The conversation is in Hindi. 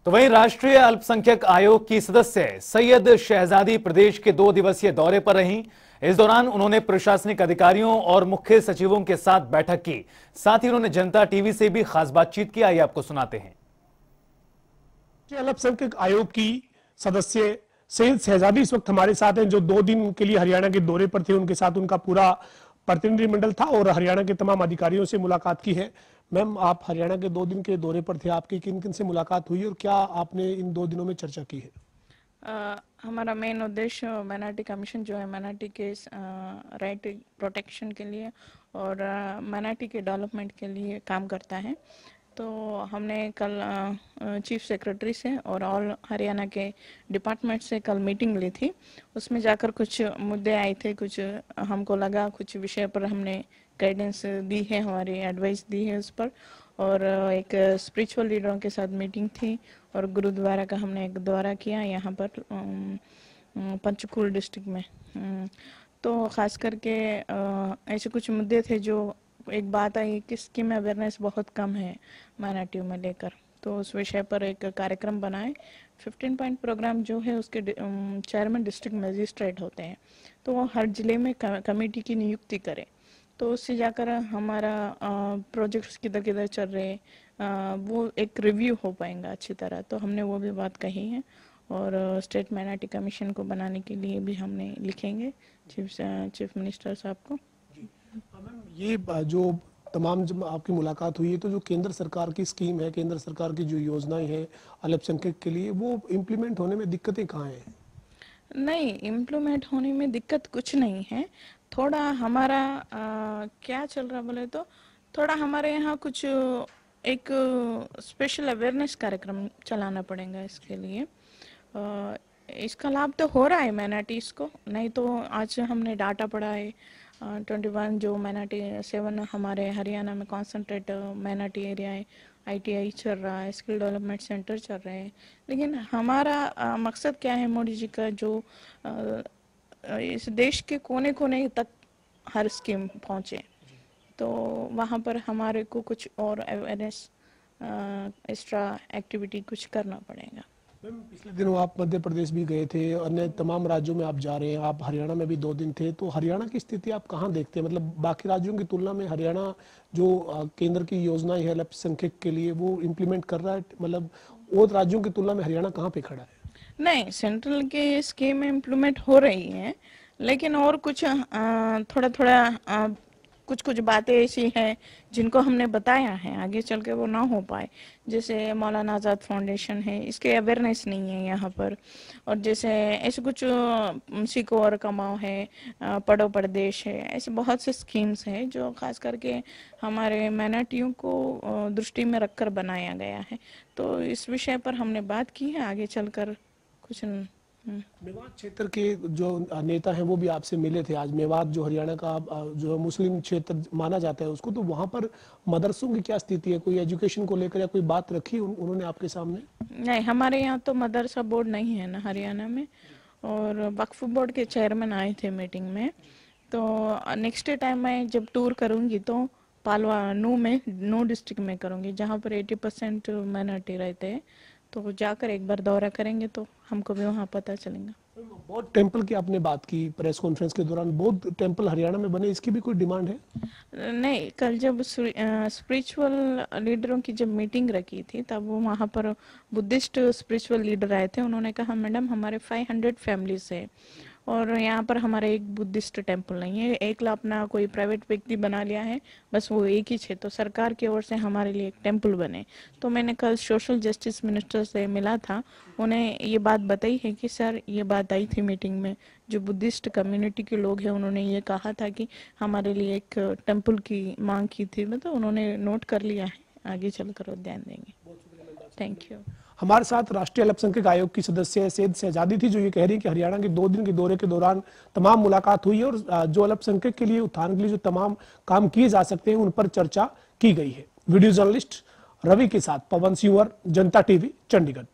तो वहीं राष्ट्रीय अल्पसंख्यक आयोग की सदस्य सैयद शहजादी प्रदेश के 2 दिवसीय दौरे पर रहीं। इस दौरान उन्होंने प्रशासनिक अधिकारियों और मुख्य सचिवों के साथ बैठक की। साथ ही उन्होंने जनता टीवी से भी खास बातचीत की। आइए आपको सुनाते हैं। अल्पसंख्यक आयोग की सदस्य सैयद शहजादी इस वक्त हमारे साथ हैं, जो 2 दिन के लिए हरियाणा के दौरे पर थे। उनके साथ उनका पूरा प्रतिनिधिमंडल था और हरियाणा के तमाम अधिकारियों से मुलाकात की है। मैम, आप हरियाणा के 2 दिन के दौरे पर थे, आपकी किन किन से मुलाकात हुई और क्या आपने इन 2 दिनों में चर्चा की है? हमारा मेन उद्देश्य माइनॉरिटी कमीशन जो है माइनॉरिटी के राइट प्रोटेक्शन के लिए और माइनॉरिटी के डेवलपमेंट के लिए काम करता है। तो हमने कल चीफ सेक्रेटरी से और ऑल हरियाणा के डिपार्टमेंट से कल मीटिंग ली थी। उसमें जाकर कुछ मुद्दे आए थे, कुछ हमको लगा कुछ विषय पर हमने गाइडेंस दी है, हमारी एडवाइस दी है उस पर। और एक स्पिरिचुअल लीडरों के साथ मीटिंग थी और गुरुद्वारा का हमने एक दौरा किया यहाँ पर पंचकुल डिस्ट्रिक्ट में। तो ख़ास करके ऐसे कुछ मुद्दे थे जो एक बात आई कि स्कीम अवेयरनेस बहुत कम है माइनॉरिटियों में लेकर। तो उस विषय पर एक कार्यक्रम बनाए। 15 पॉइंट प्रोग्राम जो है उसके चेयरमैन डिस्ट्रिक्ट मजिस्ट्रेट होते हैं, तो वो हर जिले में कमेटी की नियुक्ति करें। तो उससे जाकर हमारा प्रोजेक्ट्स किधर किधर चल रहे वो एक रिव्यू हो पाएगा अच्छी तरह। तो हमने वो भी बात कही है और स्टेट माइनॉरिटी कमीशन को बनाने के लिए भी हमने लिखेंगे चीफ मिनिस्टर साहब को। मैम, ये जो तमाम जब आपकी मुलाकात हुई है, तो जो केंद्र सरकार की स्कीम है, केंद्र सरकार की जो योजनाएं हैं अल्पसंख्यक के लिए, वो इम्प्लीमेंट होने में दिक्कतें कहाँ हैं? नहीं, इम्प्लीमेंट होने में दिक्कत कुछ नहीं है। थोड़ा हमारा क्या चल रहा बोले तो थोड़ा हमारे यहाँ कुछ एक स्पेशल अवेयरनेस कार्यक्रम चलाना पड़ेगा इसके लिए। इसका लाभ तो हो रहा है माइनॉरिटीज़ को, नहीं तो आज हमने डाटा पढ़ा है 21 जो माइनॉरिटी 7 हमारे हरियाणा में कॉन्सेंट्रेट माइनॉरिटी एरिया है, ITI चल रहा है, स्किल डेवलपमेंट सेंटर चल रहे हैं। लेकिन हमारा मकसद क्या है मोदी जी का, जो इस देश के कोने कोने तक हर स्कीम पहुंचे, तो वहाँ पर हमारे को कुछ और अवेयरनेस एक्स्ट्रा एक्टिविटी कुछ करना पड़ेगा। मैम, पिछले दिनों आप मध्य प्रदेश भी गए थे, अन्य तमाम राज्यों में आप जा रहे हैं, आप हरियाणा में भी 2 दिन थे, तो हरियाणा की स्थिति आप कहाँ देखते हैं? मतलब बाकी राज्यों की तुलना में हरियाणा जो केंद्र की योजनाएं है अल्पसंख्यक के लिए, वो इम्प्लीमेंट कर रहा है? मतलब और राज्यों की तुलना में हरियाणा कहाँ पे खड़ा है? नहीं, सेंट्रल के स्कीम इम्प्लीमेंट हो रही है, लेकिन और कुछ थोड़ा थोड़ा कुछ कुछ बातें ऐसी हैं जिनको हमने बताया है, आगे चल के वो ना हो पाए। जैसे मौलाना आज़ाद फाउंडेशन है, इसके अवेयरनेस नहीं है यहाँ पर। और जैसे ऐसे कुछ सीखो और कमाओ है, पढ़ो परदेश है, ऐसे बहुत से स्कीम्स हैं जो खास करके हमारे माइनॉरिटियों को दृष्टि में रखकर बनाया गया है। तो इस विषय पर हमने बात की है, आगे चलकर कुछ मेवात क्षेत्र के जो नेता हैं वो भी आपसे मिले थे आज। मेवात जो हरियाणा का जो मुस्लिम क्षेत्र माना जाता है उसको, तो वहाँ पर मदरसों की क्या स्थिति है? कोई एजुकेशन को लेकर या कोई बात रखी उन्होंने आपके सामने? नहीं, हमारे यहाँ तो मदरसा बोर्ड नहीं है ना हरियाणा में, और वक्फ बोर्ड के चेयरमैन आए थे मीटिंग में। तो नेक्स्ट टाइम मैं जब टूर करूँगी तो पालवा नू डिस्ट्रिक्ट में करूँगी, जहाँ पर 80% माइनॉरिटी रहते हैं। तो जाकर एक बार दौरा करेंगे तो हमको भी वहाँ पता चलेगा। बौद्ध टेम्पल की आपने बात की प्रेस कॉन्फ्रेंस के दौरान, बौद्ध टेम्पल हरियाणा में बने, इसकी भी कोई डिमांड है? नहीं, कल जब स्पिरिचुअल लीडरों की जब मीटिंग रखी थी तब वो वहाँ पर बुद्धिस्ट स्पिरिचुअल लीडर आए थे। उन्होंने कहा मैडम हमारे 500 फैमिलीज है और यहाँ पर हमारा एक बुद्धिस्ट टेम्पल नहीं है, एक अपना कोई प्राइवेट व्यक्ति बना लिया है, बस वो एक ही है। तो सरकार की ओर से हमारे लिए एक टेम्पल बने। तो मैंने कल सोशल जस्टिस मिनिस्टर से मिला था, उन्हें ये बात बताई है कि सर ये बात आई थी मीटिंग में, जो बुद्धिस्ट कम्युनिटी के लोग हैं उन्होंने ये कहा था कि हमारे लिए एक टेम्पल की मांग की थी। मतलब उन्होंने नोट कर लिया है, आगे चलकर ध्यान देंगे। Thank you. हमारे साथ राष्ट्रीय अल्पसंख्यक आयोग की सदस्य सैयद शहजादी थी, जो ये कह रही कि हरियाणा के 2 दिन के दौरे के दौरान तमाम मुलाकात हुई है और जो अल्पसंख्यक के लिए उत्थान के लिए जो तमाम काम किए जा सकते हैं उन पर चर्चा की गई है। वीडियो जर्नलिस्ट रवि के साथ पवन सिंह, जनता टीवी, चंडीगढ़।